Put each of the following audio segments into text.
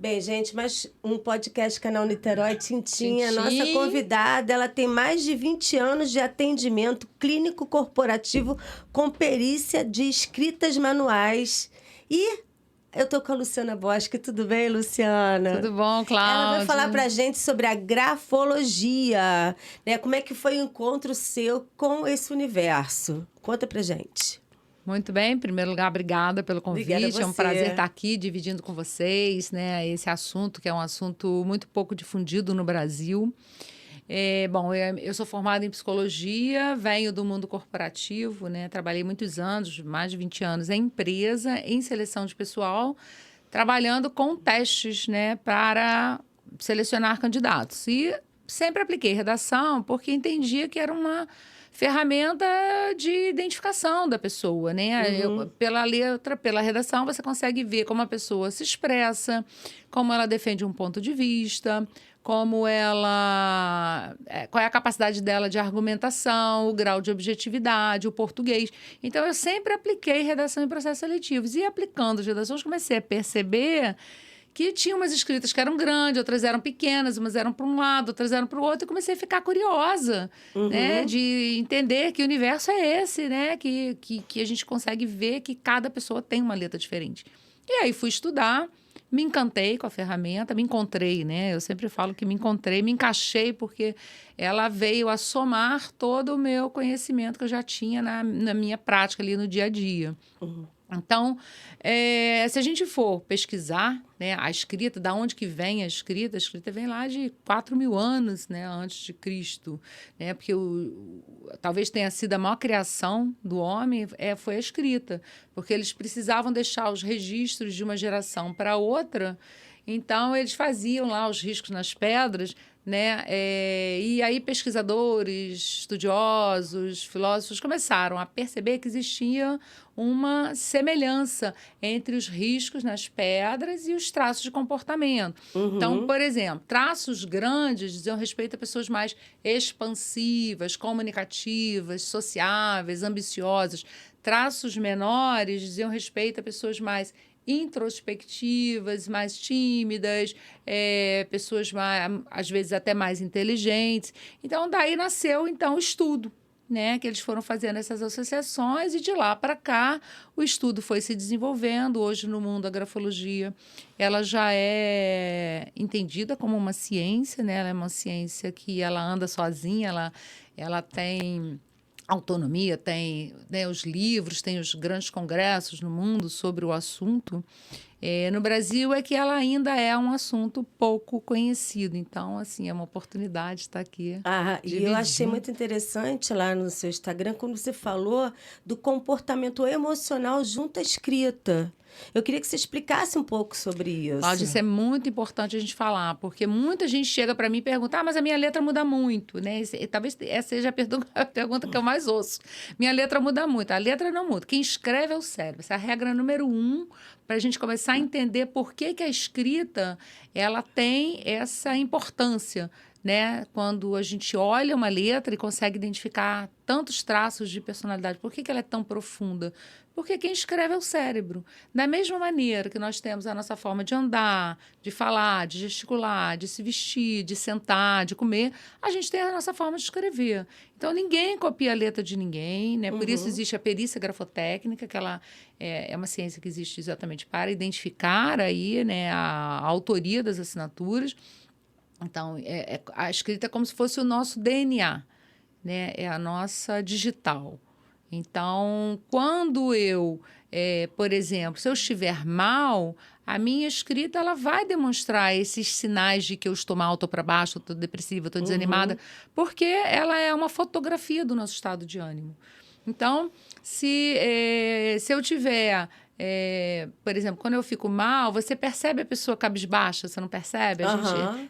Bem, gente, mas um podcast Canal Niterói, Tintinha, Tintim. nossa convidada, ela tem mais de 20 anos de atendimento clínico corporativo com perícia de escritas manuais. E eu tô com a Luciana Bosque. Tudo bem, Luciana? Tudo bom, Cláudia? Ela vai falar pra gente sobre a grafologia, né? Como é que foi o encontro seu com esse universo? Conta pra gente. Muito bem, em primeiro lugar, obrigada pelo convite. Obrigada a É um você. prazer estar aqui dividindo com vocês, né, esse assunto, que é um assunto muito pouco difundido no Brasil. Bom, eu sou formada em psicologia, venho do mundo corporativo, né, trabalhei muitos anos, mais de 20 anos, em empresa, em seleção de pessoal, trabalhando com testes, né, para selecionar candidatos. E sempre apliquei redação, porque entendia que era uma ferramenta de identificação da pessoa, né? Pela letra, pela redação, você consegue ver como a pessoa se expressa, como ela defende um ponto de vista, como ela... qual é a capacidade dela de argumentação, o grau de objetividade, o português. Então, eu sempre apliquei redação em processos seletivos. E aplicando as redações, comecei a perceber que tinha umas escritas que eram grandes, outras eram pequenas, umas eram para um lado, outras eram para o outro, e comecei a ficar curiosa, né, de entender que universo é esse, né, que a gente consegue ver que cada pessoa tem uma letra diferente. E aí fui estudar, me encantei com a ferramenta, me encontrei, né, eu sempre falo que me encontrei, me encaixei, porque ela veio a somar todo o meu conhecimento que eu já tinha na minha prática ali no dia a dia. Então, se a gente for pesquisar, né, a escrita, da onde que vem a escrita vem lá de 4.000 anos, né, antes de Cristo, né, porque talvez tenha sido a maior criação do homem, foi a escrita, porque eles precisavam deixar os registros de uma geração para outra, então eles faziam lá os riscos nas pedras, né? E aí pesquisadores, estudiosos, filósofos começaram a perceber que existia uma semelhança entre os riscos nas pedras e os traços de comportamento. Então, por exemplo, traços grandes diziam respeito a pessoas mais expansivas, comunicativas, sociáveis, ambiciosas. Traços menores diziam respeito a pessoas mais introspectivas, mais tímidas, pessoas às vezes até mais inteligentes. Então, daí nasceu então o estudo, né, que eles foram fazendo essas associações, e de lá para cá o estudo foi se desenvolvendo. Hoje, no mundo, a grafologia ela já é entendida como uma ciência, né? Ela é uma ciência que ela anda sozinha, ela tem autonomia, tem, né, os livros, tem os grandes congressos no mundo sobre o assunto. No Brasil é que ela ainda é um assunto pouco conhecido. Então, assim, é uma oportunidade estar aqui. E eu achei muito interessante lá no seu Instagram quando você falou do comportamento emocional junto à escrita. Eu queria que você explicasse um pouco sobre isso. Cláudia, isso é muito importante a gente falar, porque muita gente chega para mim e pergunta: mas a minha letra muda muito, né? Talvez essa seja a pergunta que eu mais ouço. Minha letra muda muito. A letra não muda. Quem escreve é o cérebro. Essa é a regra número 1 para a gente começar a entender por que a escrita ela tem essa importância, né? Quando a gente olha uma letra e consegue identificar tantos traços de personalidade, por que ela é tão profunda? Porque quem escreve é o cérebro. Da mesma maneira que nós temos a nossa forma de andar, de falar, de gesticular, de se vestir, de sentar, de comer, a gente tem a nossa forma de escrever. Então, ninguém copia a letra de ninguém, né? Por isso existe a perícia grafotécnica, que ela é uma ciência que existe exatamente para identificar aí, né, a autoria das assinaturas. Então, a escrita é como se fosse o nosso DNA, né? É a nossa digital. Então, quando eu, por exemplo, se eu estiver mal, a minha escrita ela vai demonstrar esses sinais de que eu estou mal, estou para baixo, estou depressiva, estou desanimada, porque ela é uma fotografia do nosso estado de ânimo. Então, se eu tiver... por exemplo, quando eu fico mal, você percebe a pessoa cabisbaixa, você não percebe?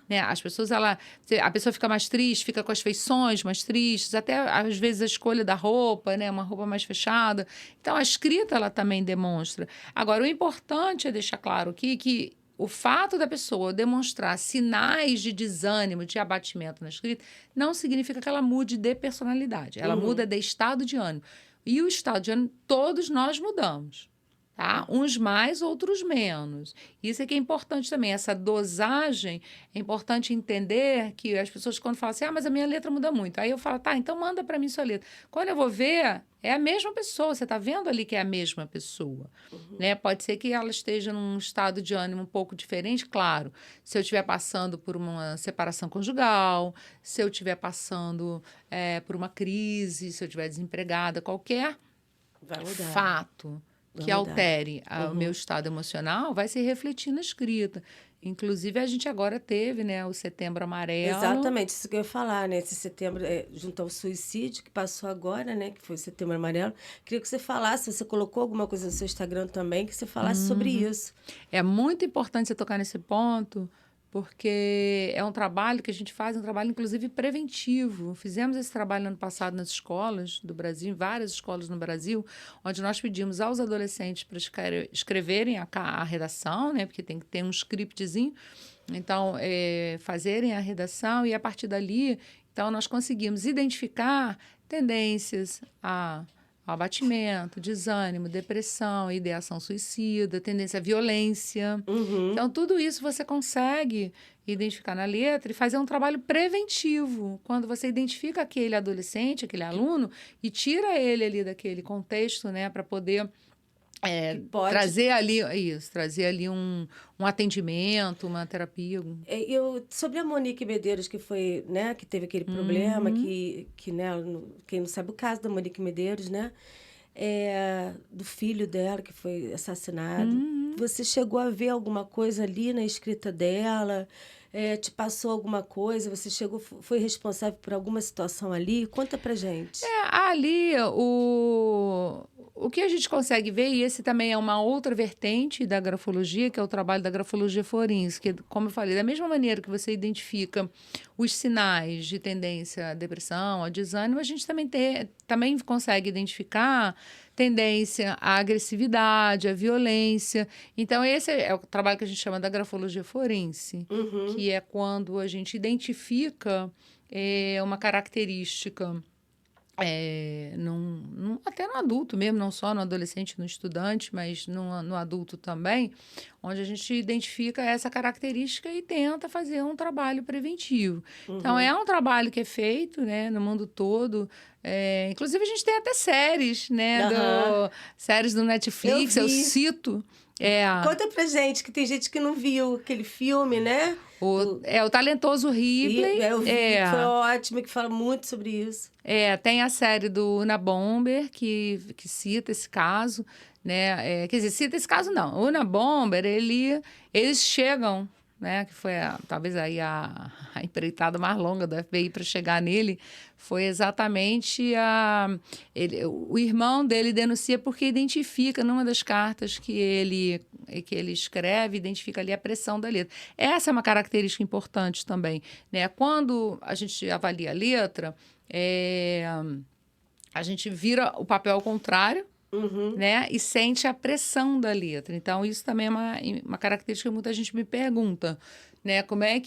Né, as pessoas, a pessoa fica mais triste, fica com as feições mais tristes, até às vezes a escolha da roupa, né, uma roupa mais fechada. Então, a escrita ela também demonstra. Agora, o importante é deixar claro aqui que o fato da pessoa demonstrar sinais de desânimo, de abatimento na escrita, não significa que ela mude de personalidade. Ela muda de estado de ânimo. E o estado de ânimo, todos nós mudamos. tá? Uns mais, outros menos. Isso é que é importante também, essa dosagem, é importante entender que as pessoas quando falam assim, mas a minha letra muda muito. Aí eu falo, tá, então manda para mim sua letra. Quando eu vou ver, é a mesma pessoa, você está vendo ali que é a mesma pessoa, né? Pode ser que ela esteja num estado de ânimo um pouco diferente, claro. Se eu estiver passando por uma separação conjugal, se eu estiver passando por uma crise, se eu estiver desempregada, qualquer Vai mudar. fato Vai que mudar. altere o meu estado emocional vai se refletir na escrita. Inclusive, a gente agora teve, né, o Setembro Amarelo. Exatamente, isso que eu ia falar, né? Esse setembro, junto ao suicídio, que passou agora, né? Que foi o Setembro Amarelo. Queria que você falasse, você colocou alguma coisa no seu Instagram também, que você falasse sobre isso. É muito importante você tocar nesse ponto, porque é um trabalho que a gente faz, um trabalho, inclusive, preventivo. Fizemos esse trabalho no ano passado nas escolas do Brasil, em várias escolas no Brasil, onde nós pedimos aos adolescentes para escreverem a redação, né? Porque tem que ter um scriptzinho. Então, fazerem a redação e, a partir dali, então, nós conseguimos identificar tendências ao abatimento, desânimo, depressão, ideação suicida, tendência à violência. Então, tudo isso você consegue identificar na letra e fazer um trabalho preventivo. Quando você identifica aquele adolescente, aquele aluno, e tira ele ali daquele contexto, né, para poder trazer ali um atendimento, uma terapia. Sobre a Monique Medeiros, que foi, né, que teve aquele problema, né, quem não sabe o caso da Monique Medeiros, né, do filho dela que foi assassinado. Você chegou a ver alguma coisa ali na escrita dela? Te passou alguma coisa? Você foi responsável por alguma situação ali? Conta pra gente. Ali, o que a gente consegue ver, e esse também é uma outra vertente da grafologia, que é o trabalho da grafologia forense, que, como eu falei, da mesma maneira que você identifica os sinais de tendência à depressão, ao desânimo, a gente também consegue identificar tendência à agressividade, à violência. Então, esse é o trabalho que a gente chama da grafologia forense, que é quando a gente identifica uma característica até no adulto mesmo, não só no adolescente, no estudante, mas no adulto também, onde a gente identifica essa característica e tenta fazer um trabalho preventivo. Então, é um trabalho que é feito, né, no mundo todo. Inclusive, a gente tem até séries, né, séries do Netflix, eu cito. Conta pra gente, que tem gente que não viu aquele filme, né? O Talentoso Ripley. Eu vi, foi ótimo, que fala muito sobre isso. Tem a série do Una Bomber, que cita esse caso, né? Quer dizer, cita esse caso não. O Una Bomber, eles chegam, né? Que foi talvez aí a empreitada mais longa do FBI para chegar nele, foi exatamente o irmão dele denuncia porque identifica numa das cartas que ele escreve, identifica ali a pressão da letra. Essa é uma característica importante também, né? Quando a gente avalia a letra, a gente vira o papel ao contrário, né? E sente a pressão da letra. Então, isso também é uma característica que muita gente me pergunta, né? Qual é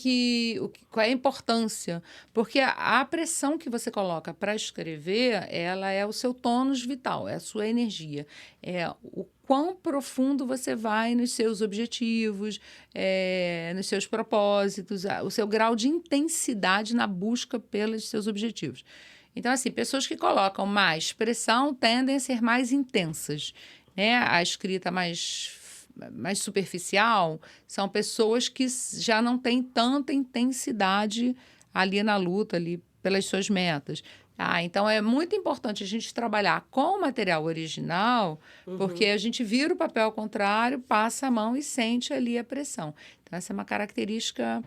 a importância? Porque a pressão que você coloca para escrever, ela é o seu tônus vital, é a sua energia. É o quão profundo você vai nos seus objetivos, nos seus propósitos, o seu grau de intensidade na busca pelos seus objetivos. Então, assim, pessoas que colocam mais pressão tendem a ser mais intensas, né? A escrita mais superficial são pessoas que já não têm tanta intensidade ali na luta, ali pelas suas metas. Então, é muito importante a gente trabalhar com o material original, porque a gente vira o papel ao contrário, passa a mão e sente ali a pressão. Então, essa é uma característica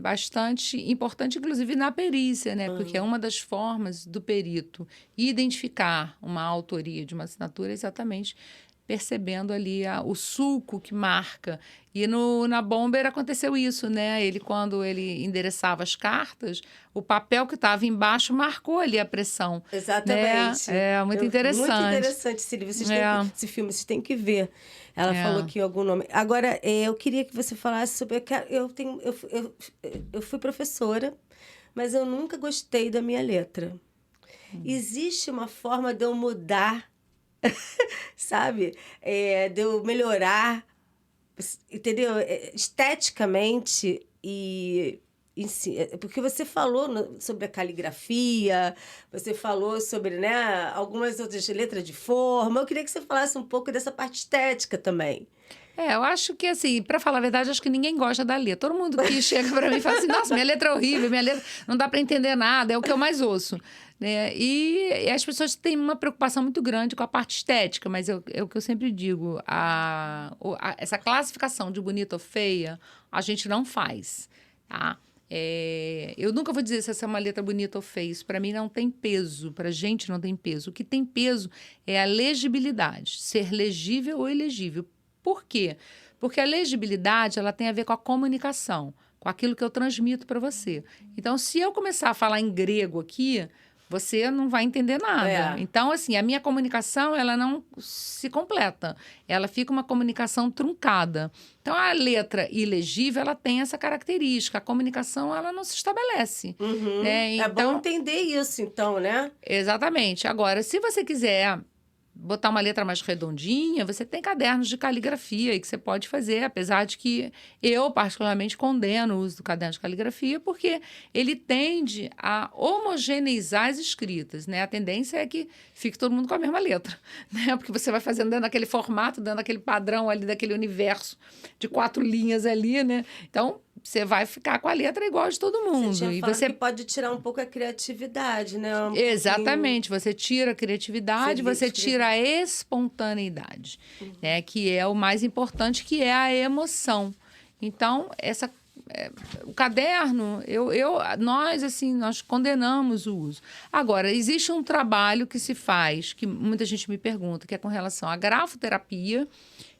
bastante importante, inclusive na perícia, né? Porque é uma das formas do perito identificar uma autoria de uma assinatura exatamente percebendo ali o sulco que marca. E na Bomber aconteceu isso, né? Quando ele endereçava as cartas, o papel que estava embaixo marcou ali a pressão. Exatamente. Né? Muito interessante. Muito interessante esse livro. Esse filme, vocês têm que ver. Ela falou aqui algum nome. Agora, eu queria que você falasse sobre... Eu fui professora, mas eu nunca gostei da minha letra. Existe uma forma de eu mudar sabe? De eu melhorar, entendeu? Esteticamente porque você falou sobre a caligrafia, você falou sobre, né, algumas outras letras de forma. Eu queria que você falasse um pouco dessa parte estética também. Eu acho que, assim, para falar a verdade, acho que ninguém gosta da letra. Todo mundo que chega para mim e fala assim, nossa, minha letra é horrível, minha letra não dá para entender nada, é o que eu mais ouço. Né? E as pessoas têm uma preocupação muito grande com a parte estética, mas é o que eu sempre digo, essa classificação de bonita ou feia, a gente não faz, tá? Eu nunca vou dizer se essa é uma letra bonita ou feia. Isso, para mim, não tem peso. Para a gente, não tem peso. O que tem peso é a legibilidade, ser legível ou ilegível. Por quê? Porque a legibilidade ela tem a ver com a comunicação, com aquilo que eu transmito para você. Então, se eu começar a falar em grego aqui, você não vai entender nada. Então, assim, a minha comunicação ela não se completa. Ela fica uma comunicação truncada. Então, a letra ilegível ela tem essa característica. A comunicação ela não se estabelece. Uhum. Né? É bom entender isso, então, né? Exatamente. Agora, se você quiser botar uma letra mais redondinha, você tem cadernos de caligrafia aí que você pode fazer, apesar de que eu particularmente condeno o uso do caderno de caligrafia, porque ele tende a homogeneizar as escritas, né? A tendência é que fique todo mundo com a mesma letra, né? Porque você vai fazendo dentro daquele formato, dentro daquele padrão ali, daquele universo de 4 linhas ali, né? Então, você vai ficar com a letra igual de todo mundo. Você tinha que pode tirar um pouco a criatividade, né? Exatamente. Você tira a criatividade, você tira a espontaneidade, né? Que é o mais importante, que é a emoção. Então, o caderno, nós, assim, nós condenamos o uso. Agora, existe um trabalho que se faz, que muita gente me pergunta, que é com relação à grafoterapia,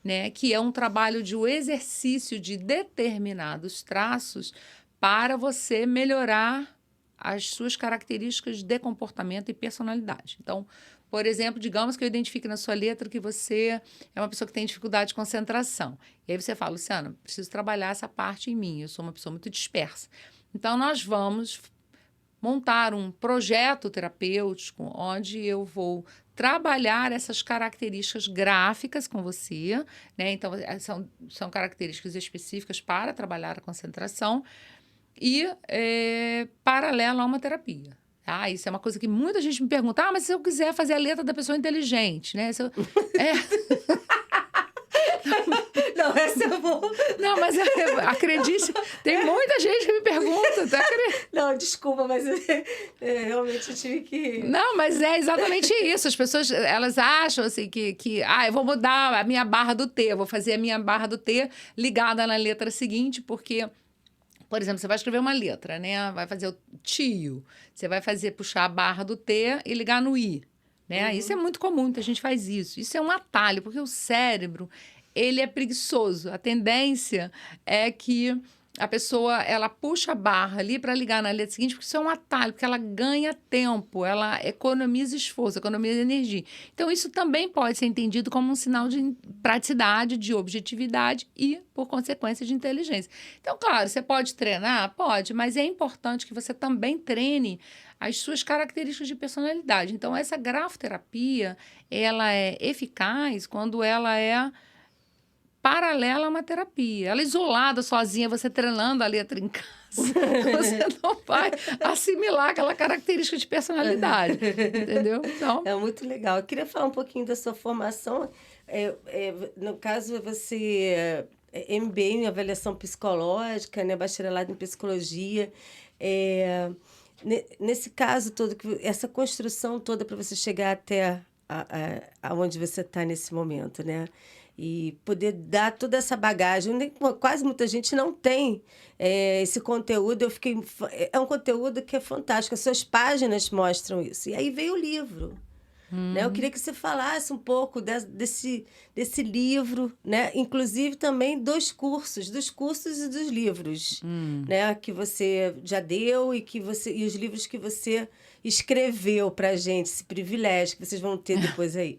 né, que é um trabalho de exercício de determinados traços para você melhorar as suas características de comportamento e personalidade. Então, por exemplo, digamos que eu identifique na sua letra que você é uma pessoa que tem dificuldade de concentração. E aí você fala, Luciana, preciso trabalhar essa parte em mim, eu sou uma pessoa muito dispersa. Então, nós vamos montar um projeto terapêutico onde eu vou trabalhar essas características gráficas com você, né? Então, são características específicas para trabalhar a concentração e paralelo a uma terapia. Tá? Isso é uma coisa que muita gente me pergunta, mas se eu quiser fazer a letra da pessoa inteligente, né? Não, essa eu vou... Não, mas acredite, tem muita gente que me pergunta. Tá? Não, desculpa, mas realmente eu tive que... Não, mas é exatamente isso. As pessoas, elas acham assim que eu vou mudar a minha barra do T, eu vou fazer a minha barra do T ligada na letra seguinte, porque... Por exemplo, você vai escrever uma letra, né? Vai fazer o tio. Você vai puxar a barra do T e ligar no I, né? Isso é muito comum, muita gente faz isso. Isso é um atalho, porque o cérebro, ele é preguiçoso. A tendência é que a pessoa, ela puxa a barra ali para ligar na letra seguinte, porque isso é um atalho, porque ela ganha tempo, ela economiza esforço, economiza energia. Então, isso também pode ser entendido como um sinal de praticidade, de objetividade e, por consequência, de inteligência. Então, claro, você pode treinar? Pode, mas é importante que você também treine as suas características de personalidade. Então, essa grafoterapia, ela é eficaz quando ela é paralela a uma terapia. Ela isolada, sozinha, você treinando a letra em casa, você não vai assimilar aquela característica de personalidade, entendeu? Então... É muito legal. Eu queria falar um pouquinho da sua formação. No caso, você é MBA em avaliação psicológica, né? Bacharelado em psicologia. Nesse caso todo, essa construção toda para você chegar até aonde você está nesse momento, né? E poder dar toda essa bagagem. Quase muita gente não tem esse conteúdo. É um conteúdo que é fantástico. As suas páginas mostram isso. E aí veio o livro. Né? Eu queria que você falasse um pouco desse livro, né? Inclusive também dos cursos e dos livros, né? Que você já deu e os livros que você escreveu para a gente, esse privilégio que vocês vão ter depois aí.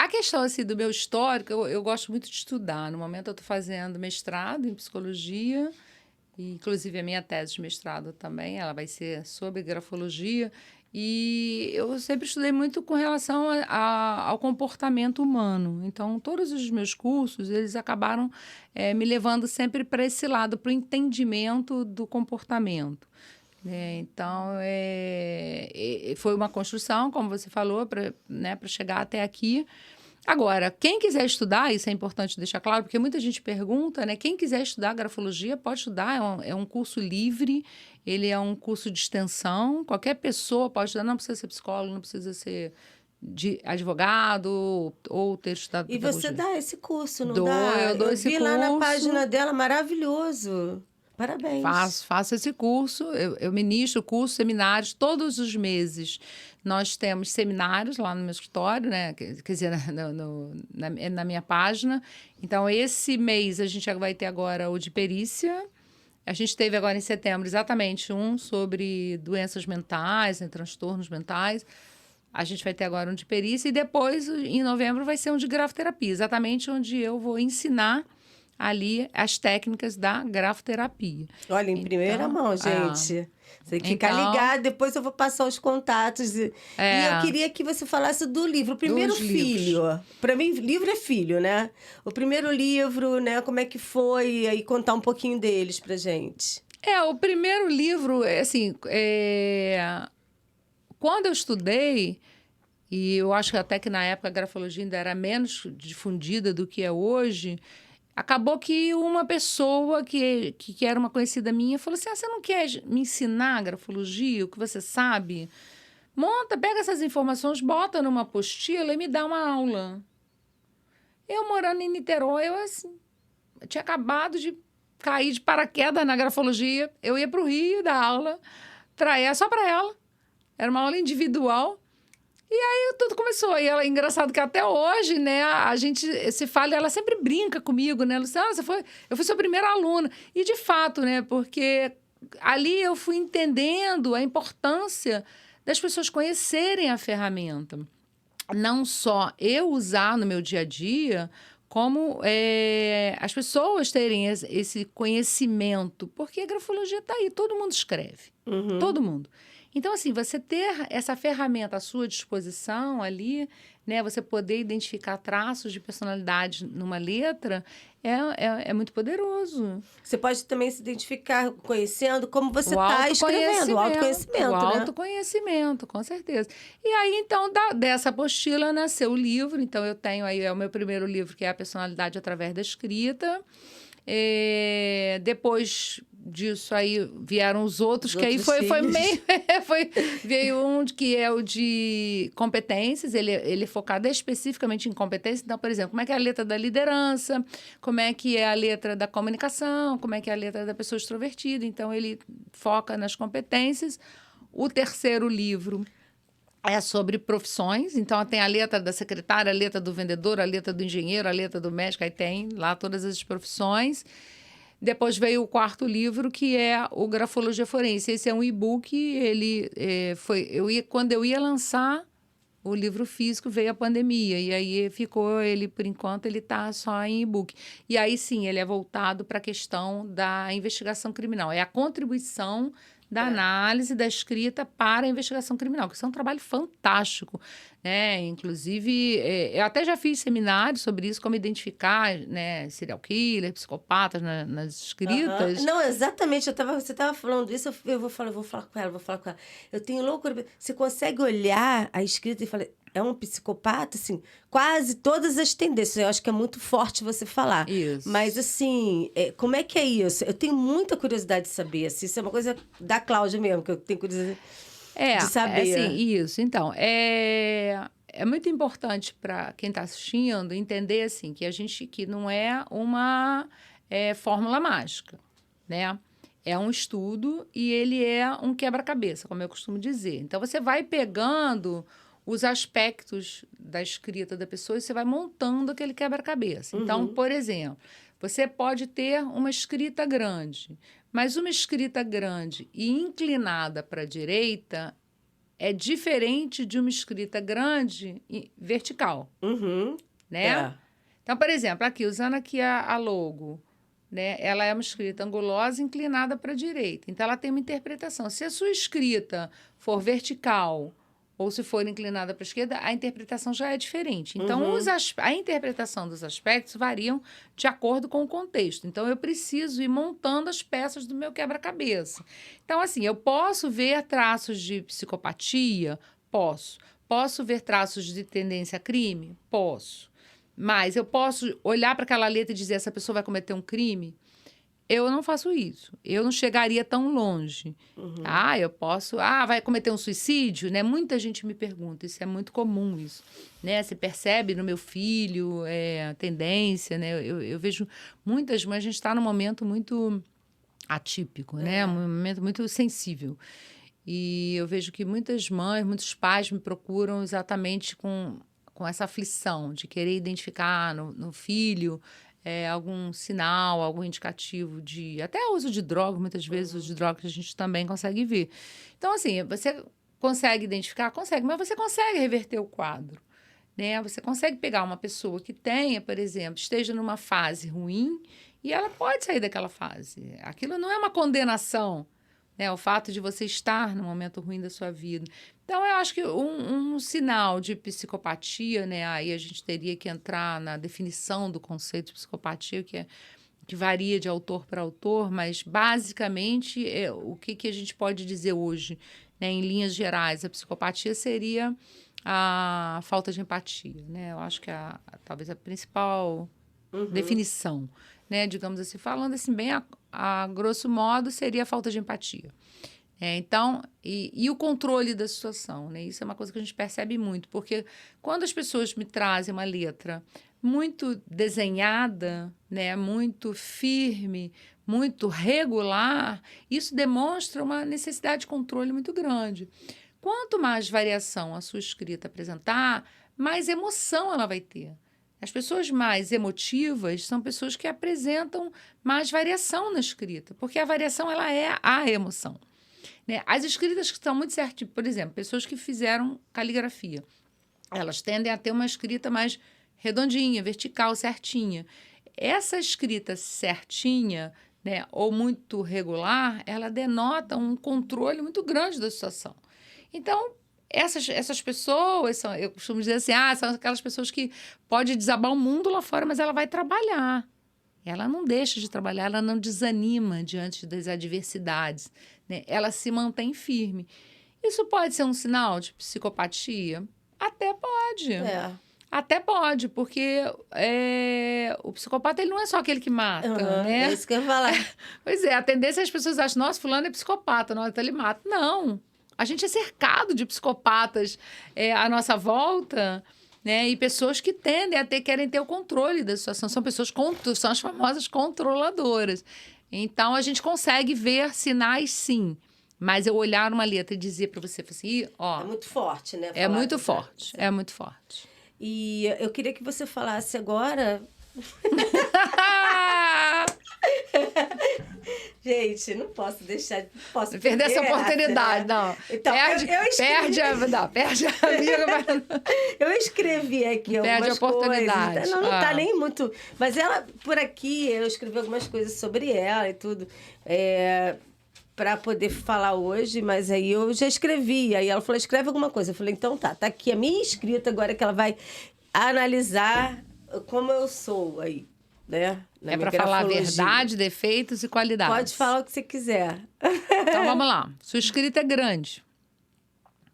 A questão assim, do meu histórico, eu gosto muito de estudar. No momento eu estou fazendo mestrado em psicologia, e, inclusive a minha tese de mestrado também, ela vai ser sobre grafologia. E eu sempre estudei muito com relação ao comportamento humano. Então, todos os meus cursos, eles acabaram me levando sempre para esse lado, para o entendimento do comportamento. Então, foi uma construção, como você falou, para chegar até aqui. Agora, quem quiser estudar, isso é importante deixar claro, porque muita gente pergunta, né? Quem quiser estudar grafologia pode estudar, é um curso livre, ele é um curso de extensão, qualquer pessoa pode estudar, não precisa ser psicólogo, não precisa ser de advogado ou ter estudado E pedagogia. você dá esse curso, não Dou, dá? eu dou esse vi curso. lá na página dela, maravilhoso. Parabéns. Faço esse curso, eu ministro cursos, seminários, todos os meses. Nós temos seminários lá no meu escritório, né? Quer dizer, na minha página. Então, esse mês a gente vai ter agora o de perícia. A gente teve agora em setembro exatamente um sobre doenças mentais, transtornos mentais. A gente vai ter agora um de perícia e depois, em novembro, vai ser um de grafoterapia, exatamente onde eu vou ensinar ali as técnicas da grafoterapia. Olha, em primeira mão, gente. Você tem que ficar ligado, depois eu vou passar os contatos. E eu queria que você falasse do livro. O primeiro filho. Para mim, livro é filho, né? O primeiro livro, né? Como é que foi? E aí contar um pouquinho deles pra gente. O primeiro livro, assim, quando eu estudei, e eu acho que até que na época a grafologia ainda era menos difundida do que é hoje, acabou que uma pessoa que era uma conhecida minha falou assim, você não quer me ensinar grafologia, o que você sabe? Pega essas informações, bota numa apostila e me dá uma aula. Eu morando em Niterói, eu tinha acabado de cair de paraquedas na grafologia, eu ia para o Rio dar aula, só para ela, era uma aula individual. E aí tudo começou. E engraçado que até hoje, né, a gente se fala, ela sempre brinca comigo, né? Luciana, eu fui sua primeira aluna. E de fato, né, porque ali eu fui entendendo a importância das pessoas conhecerem a ferramenta. Não só eu usar no meu dia a dia, como as pessoas terem esse conhecimento. Porque a grafologia está aí, todo mundo escreve. Uhum. Todo mundo. Então, assim, você ter essa ferramenta à sua disposição ali, né? Você poder identificar traços de personalidade numa letra é muito poderoso. Você pode também se identificar conhecendo como você está escrevendo. O autoconhecimento, o né? autoconhecimento, com certeza. E aí, então, dessa apostila nasceu o livro. Então, eu tenho aí o meu primeiro livro, que é A Personalidade Através da Escrita. Depois disso aí vieram os outros, que aí foi meio... veio um que é o de competências, ele é focado especificamente em competências. Então, por exemplo, como é que é a letra da liderança, como é que é a letra da comunicação, como é que é a letra da pessoa extrovertida. Então, ele foca nas competências. O terceiro livro é sobre profissões, então tem a letra da secretária, a letra do vendedor, a letra do engenheiro, a letra do médico, aí tem lá todas as profissões. Depois veio o quarto livro, que é o Grafologia Forense. Esse é um e-book, quando eu ia lançar o livro físico, veio a pandemia, e aí por enquanto, ele está só em e-book. E aí, sim, ele é voltado para a questão da investigação criminal. É a contribuição da análise da escrita para a investigação criminal, que isso é um trabalho fantástico, né? Inclusive, eu até já fiz seminários sobre isso, como identificar, né, serial killer, psicopatas nas escritas. Não, exatamente. Você estava falando isso, eu vou falar com ela. Eu tenho loucura. Você consegue olhar a escrita e falar, é um psicopata? Assim, quase todas as tendências. Eu acho que é muito forte você falar. Isso. Mas, assim, como é que é isso? Eu tenho muita curiosidade de saber. Assim, isso é uma coisa da Cláudia mesmo, que eu tenho curiosidade de saber. Sim, isso. Então, é muito importante para quem está assistindo entender assim, que não é uma fórmula mágica, né? É um estudo e ele é um quebra-cabeça, como eu costumo dizer. Então, você vai pegando os aspectos da escrita da pessoa e você vai montando aquele quebra-cabeça. Então, por exemplo, você pode ter uma escrita grande, mas uma escrita grande e inclinada para a direita é diferente de uma escrita grande e vertical, né? Então, por exemplo, aqui, usando aqui a logo, né, ela é uma escrita angulosa inclinada para a direita. Então, ela tem uma interpretação. Se a sua escrita for vertical ou se for inclinada para a esquerda, a interpretação já é diferente. Então, a interpretação dos aspectos variam de acordo com o contexto. Então, eu preciso ir montando as peças do meu quebra-cabeça. Então, assim, eu posso ver traços de psicopatia? Posso. Posso ver traços de tendência a crime? Posso. Mas eu posso olhar para aquela letra e dizer essa pessoa vai cometer um crime? Eu não faço isso. Eu não chegaria tão longe. Eu posso... vai cometer um suicídio? Né? Muita gente me pergunta. Isso é muito comum, isso. Né? Você percebe no meu filho a tendência, né? Eu vejo muitas... Mas a gente está num momento muito atípico, né? Um momento muito sensível. E eu vejo que muitas mães, muitos pais me procuram exatamente com essa aflição de querer identificar no filho algum sinal, algum indicativo de... Até uso de droga, muitas vezes uso de droga que a gente também consegue ver. Então, assim, você consegue identificar? Consegue, mas você consegue reverter o quadro, né? Você consegue pegar uma pessoa que tenha, por exemplo, esteja numa fase ruim e ela pode sair daquela fase. Aquilo não é uma condenação, né? O fato de você estar no momento ruim da sua vida. Então, eu acho que um sinal de psicopatia, né? Aí a gente teria que entrar na definição do conceito de psicopatia, que varia de autor para autor, mas, basicamente, o que a gente pode dizer hoje, né? Em linhas gerais, a psicopatia seria a falta de empatia, né? Eu acho que talvez a principal definição, né? Digamos assim, falando assim bem a grosso modo, seria a falta de empatia. Então, e o controle da situação, né? Isso é uma coisa que a gente percebe muito, porque quando as pessoas me trazem uma letra muito desenhada, né? Muito firme, muito regular, isso demonstra uma necessidade de controle muito grande. Quanto mais variação a sua escrita apresentar, mais emoção ela vai ter. As pessoas mais emotivas são pessoas que apresentam mais variação na escrita, porque a variação ela é a emoção. Né? As escritas que estão muito certas, por exemplo, pessoas que fizeram caligrafia, elas tendem a ter uma escrita mais redondinha, vertical, certinha. Essa escrita certinha, né, ou muito regular, ela denota um controle muito grande da situação. Então, essas pessoas, eu costumo dizer assim, são aquelas pessoas que pode desabar o mundo lá fora, mas ela vai trabalhar. Ela não deixa de trabalhar, ela não desanima diante das adversidades, né? Ela se mantém firme. Isso pode ser um sinal de psicopatia? Até pode. Até pode, porque o psicopata ele não é só aquele que mata, né? É isso que eu ia falar. Pois é, a tendência é as pessoas acham, nossa, fulano é psicopata, nossa, então ele mata. Não. A gente é cercado de psicopatas à nossa volta, né? E pessoas que tendem querem ter o controle da situação. São pessoas, são as famosas controladoras. Então, a gente consegue ver sinais, sim. Mas eu olhar uma letra e dizer para você, assim, ó... É muito forte, né? É muito forte, é muito forte. E eu queria que você falasse agora... Gente, não posso deixar... Posso perder essa oportunidade, não. Então, perde a amiga. Eu escrevi aqui perde algumas a oportunidade. coisas. Não tá nem muito... Mas ela, por aqui, eu escrevi algumas coisas sobre ela e tudo, para poder falar hoje, mas aí eu já escrevi. Aí ela falou, escreve alguma coisa. Eu falei, então tá aqui a minha escrita agora que ela vai analisar como eu sou aí. Né? É para falar verdade, defeitos e qualidades. Pode falar o que você quiser. Então, vamos lá. Sua escrita é grande,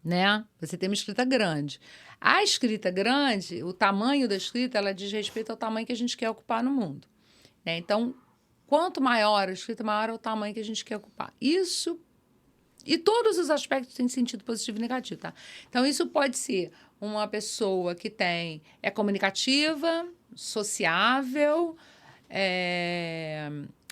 né? Você tem uma escrita grande. A escrita grande, o tamanho da escrita, ela diz respeito ao tamanho que a gente quer ocupar no mundo. Né? Então, quanto maior a escrita, maior é o tamanho que a gente quer ocupar. Isso... E todos os aspectos têm sentido positivo e negativo, tá? Então, isso pode ser uma pessoa que é comunicativa, sociável,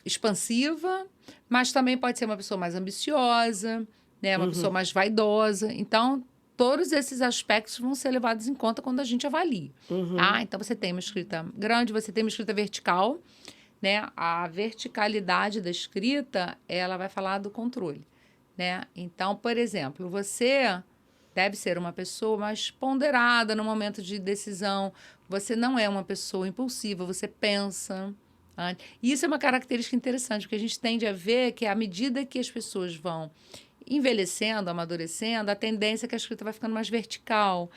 expansiva, mas também pode ser uma pessoa mais ambiciosa, né? Uma pessoa mais vaidosa. Então, todos esses aspectos vão ser levados em conta quando a gente avalia. Tá? Então, você tem uma escrita grande, você tem uma escrita vertical, né? A verticalidade da escrita, ela vai falar do controle. Né? Então, por exemplo, você deve ser uma pessoa mais ponderada no momento de decisão. Você não é uma pessoa impulsiva, você pensa, E isso é uma característica interessante, porque a gente tende a ver que à medida que as pessoas vão envelhecendo, amadurecendo, a tendência é que a escrita vai ficando mais vertical.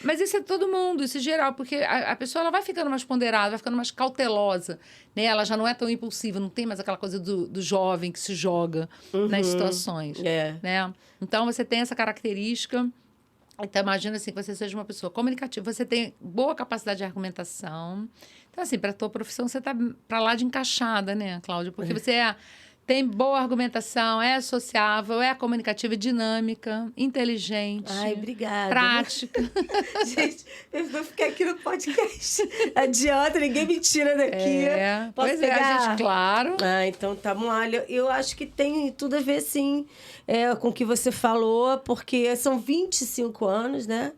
Mas isso é todo mundo, isso é geral, porque a pessoa ela vai ficando mais ponderada, vai ficando mais cautelosa, né? Ela já não é tão impulsiva, não tem mais aquela coisa do jovem que se joga nas situações, né? Então, você tem essa característica. Então, imagina assim, que você seja uma pessoa comunicativa, você tem boa capacidade de argumentação. Então, assim, para a tua profissão, você está para lá de encaixada, né, Cláudia? Porque você tem boa argumentação, é sociável, é comunicativa, dinâmica, inteligente. Ai, obrigada. Prática. Gente, eu vou ficar aqui no podcast. Adianta, ninguém me tira daqui. Posso Pois pegar? a gente, claro. Então tá bom. Olha, eu acho que tem tudo a ver, sim, com o que você falou, porque são 25 anos, né,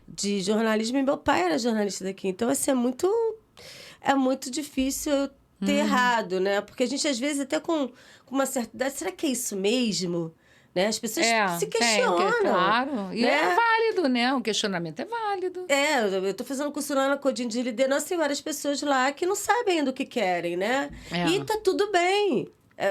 de jornalismo, e meu pai era jornalista daqui. Então, assim, é muito difícil eu ter errado, né? Porque a gente, às vezes, até com uma certa idade, será que é isso mesmo? Né? As pessoas se questionam. Claro. E né? é válido, né? O questionamento é válido. Eu estou fazendo curso lá na Coding de liderança, tem várias pessoas lá que não sabem ainda o que querem, né? E tá tudo bem.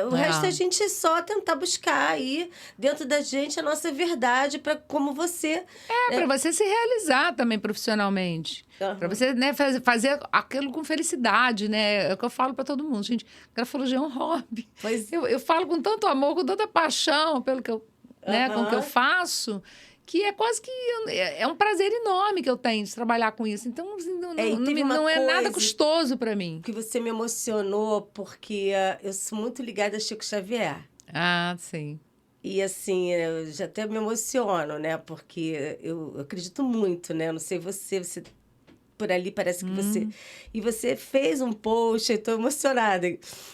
O resto é a gente só tentar buscar aí dentro da gente a nossa verdade para como você... para você se realizar também profissionalmente. Para você, né, fazer aquilo com felicidade, né? É o que eu falo para todo mundo. Gente, grafologia é um hobby. Eu falo com tanto amor, com tanta paixão pelo que eu, né, com o que eu faço, que é quase que... É um prazer enorme que eu tenho de trabalhar com isso. Então, não é nada custoso para mim. Que você me emocionou, porque eu sou muito ligada a Chico Xavier. Ah, sim. E, assim, eu já até me emociono, né? Porque eu acredito muito, né? Eu não sei você por ali parece que você... E você fez um post, eu estou emocionada.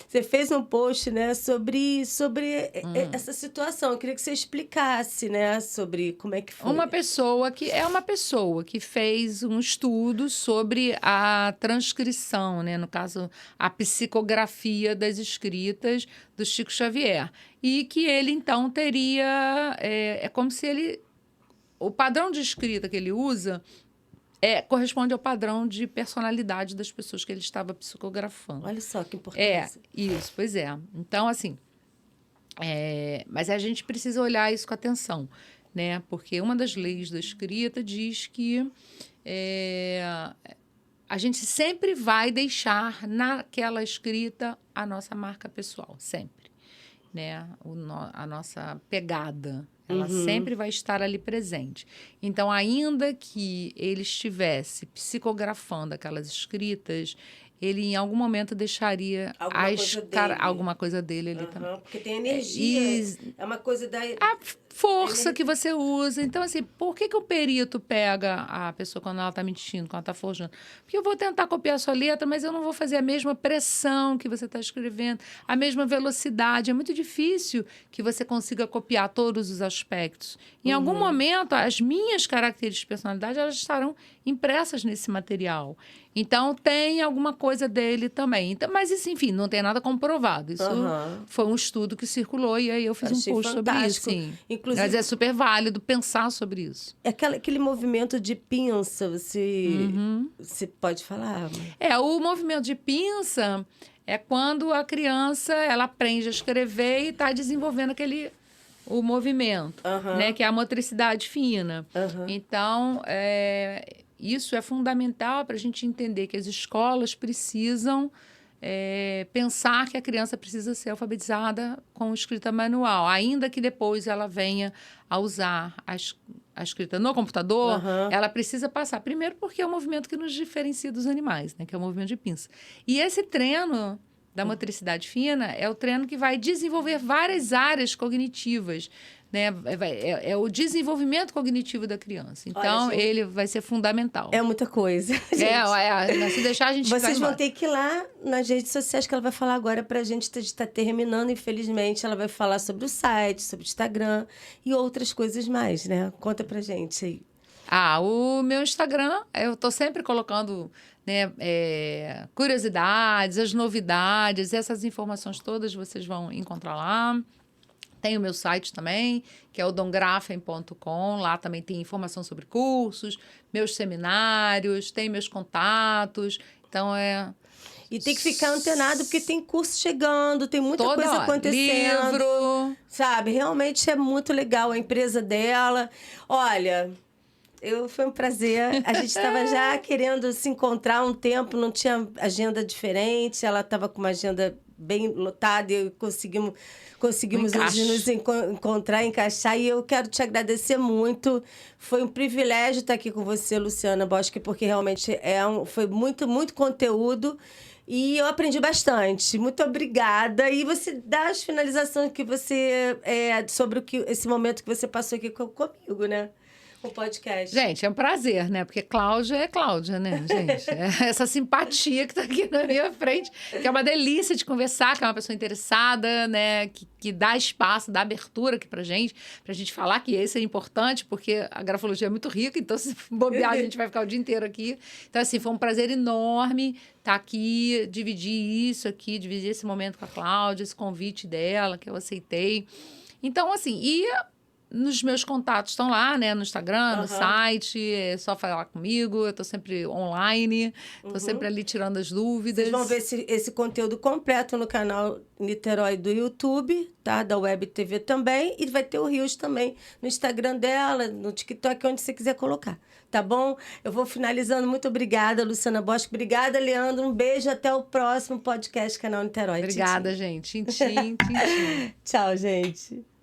Você fez um post, né, sobre essa situação. Eu queria que você explicasse, né, sobre como é que foi. Uma pessoa que fez um estudo sobre a transcrição, né, no caso, a psicografia das escritas do Chico Xavier. E que ele, então, teria... É como se ele... O padrão de escrita que ele usa... corresponde ao padrão de personalidade das pessoas que ele estava psicografando. Olha só que importância. Isso, pois é. Então, assim, mas a gente precisa olhar isso com atenção, né? Porque uma das leis da escrita diz que a gente sempre vai deixar naquela escrita a nossa marca pessoal, sempre, né? A nossa pegada. Ela sempre vai estar ali presente. Então, ainda que ele estivesse psicografando aquelas escritas, ele em algum momento deixaria alguma coisa dele ali também. Porque tem energia. É uma coisa da... A força que você usa. Então, assim, por que o perito pega a pessoa quando ela está mentindo, quando ela está forjando? Porque eu vou tentar copiar a sua letra, mas eu não vou fazer a mesma pressão que você está escrevendo, a mesma velocidade. É muito difícil que você consiga copiar todos os aspectos. Em algum momento, as minhas características de personalidade, elas estarão impressas nesse material. Então, tem alguma coisa dele também. Então, mas isso, enfim, não tem nada comprovado. Isso foi um estudo que circulou e aí eu fiz um post sobre isso. Sim. Inclusive, mas é super válido pensar sobre isso. Aquele movimento de pinça, você pode falar? O movimento de pinça é quando a criança ela aprende a escrever e está desenvolvendo o movimento, né? Que é a motricidade fina. Então, isso é fundamental para a gente entender que as escolas precisam pensar que a criança precisa ser alfabetizada com escrita manual, ainda que depois ela venha a usar a escrita no computador, ela precisa passar. Primeiro porque é o movimento que nos diferencia dos animais, né? Que é o movimento de pinça. E esse treino da motricidade fina é o treino que vai desenvolver várias áreas cognitivas, né? É o desenvolvimento cognitivo da criança. Então, olha, ele vai ser fundamental. É muita coisa. Se deixar a gente... Vocês vão ter que ir lá nas redes sociais que ela vai falar agora pra gente. A gente está terminando, infelizmente. Ela vai falar sobre o site, sobre o Instagram e outras coisas mais, né? Conta pra gente aí. O meu Instagram, eu tô sempre colocando, né, curiosidades, as novidades, essas informações todas vocês vão encontrar lá. Tem o meu site também, que é o dongrafen.com. Lá também tem informação sobre cursos, meus seminários, tem meus contatos. Então, E tem que ficar antenado, porque tem curso chegando, tem muita Toda coisa hora. acontecendo. Livro. Sabe? Realmente é muito legal a empresa dela. Olha, foi um prazer. A gente estava já querendo se encontrar há um tempo, não tinha agenda diferente. Ela estava com uma agenda bem lotada e conseguimos hoje nos encontrar, encaixar. E eu quero te agradecer muito. Foi um privilégio estar aqui com você, Luciana Boschi, porque realmente foi muito, muito conteúdo. E eu aprendi bastante. Muito obrigada. E você dá as finalizações que você... sobre esse momento que você passou aqui comigo, né? O podcast. Gente, é um prazer, né? Porque Cláudia é Cláudia, né, gente? É essa simpatia que tá aqui na minha frente, que é uma delícia de conversar, que é uma pessoa interessada, né? Que dá espaço, dá abertura aqui pra gente falar que esse é importante, porque a grafologia é muito rica, então se bobear, a gente vai ficar o dia inteiro aqui. Então, assim, foi um prazer enorme estar aqui, dividir esse momento com a Cláudia, esse convite dela, que eu aceitei. Então, assim, nos meus contatos estão lá, né? No Instagram, no site. É só falar comigo. Eu tô sempre online. Tô sempre ali tirando as dúvidas. Vocês vão ver esse conteúdo completo no canal Niterói do YouTube, tá? Da Web TV também. E vai ter o Rios também no Instagram dela, no TikTok, onde você quiser colocar. Tá bom? Eu vou finalizando. Muito obrigada, Luciana Boschi. Obrigada, Leandro. Um beijo. Até o próximo podcast Canal Niterói. Obrigada, gente. Tchim, tchim, tchim, tchim. Tchau, gente.